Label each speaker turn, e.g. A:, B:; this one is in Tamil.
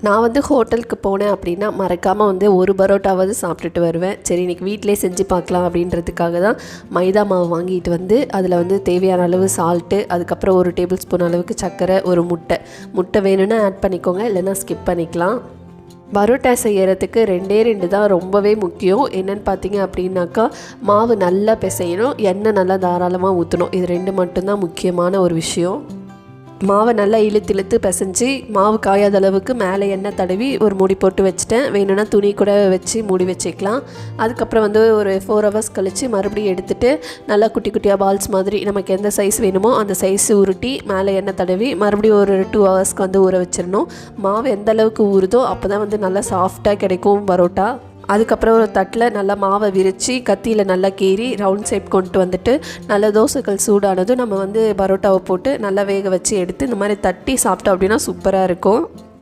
A: நான் வந்து ஹோட்டலுக்கு போனேன் அப்படின்னா மறக்காமல் வந்து ஒரு பரோட்டாவது சாப்பிட்டுட்டு வருவேன். சரி இன்றைக்கி வீட்டிலே செஞ்சு பார்க்கலாம் அப்படின்றதுக்காக தான் மைதா மாவு வாங்கிட்டு வந்து அதில் வந்து தேவையான அளவு சால்ட்டு, அதுக்கப்புறம் 1 டேபிள் ஸ்பூன் அளவுக்கு சர்க்கரை, ஒரு முட்டை வேணும்னா ஆட் பண்ணிக்கோங்க, இல்லைன்னா ஸ்கிப் பண்ணிக்கலாம். பரோட்டா செய்கிறதுக்கு 2 தான் ரொம்பவே முக்கியம். என்னென்னு பார்த்தீங்க அப்படின்னாக்கா, மாவு நல்லா பிசையணும், எண்ணெய் நல்லா தாராளமாக ஊற்றணும். இது 2 மட்டும்தான் முக்கியமான ஒரு விஷயம். மாவை நல்லா இழுத்து பிசைஞ்சு மாவு காயாத அளவுக்கு மேலே எண்ணெய் தடவி ஒரு மூடி போட்டு வச்சுட்டேன். வேணும்னா துணி கூட வச்சு மூடி வச்சுக்கலாம். அதுக்கப்புறம் வந்து ஒரு 4 ஹவர்ஸ் கழித்து மறுபடியும் எடுத்துகிட்டு நல்லா குட்டி குட்டியாக பால்ஸ் மாதிரி நமக்கு எந்த சைஸ் வேணுமோ அந்த சைஸ் உருட்டி மேலே எண்ணெய் தடவி மறுபடியும் ஒரு 2 ஹவர்ஸ்க்கு வந்து ஊற வச்சிடணும். மாவு எந்த அளவுக்கு ஊறுதோ அப்போ தான் வந்து நல்லா சாஃப்டாக கிடைக்கும் பரோட்டா. அதுக்கப்புறம் ஒரு தட்டில் நல்லா மாவை விரித்து கத்தியில் நல்லா கீறி ரவுண்ட் ஷேப் கொண்டு வந்துட்டு நல்லா தோசைகள் சூடானதும் நம்ம வந்து பரோட்டாவை போட்டு நல்லா வேக வச்சு எடுத்து இந்த மாதிரி தட்டி சாப்பிட்டோம் அப்படின்னா சூப்பராக இருக்கும்.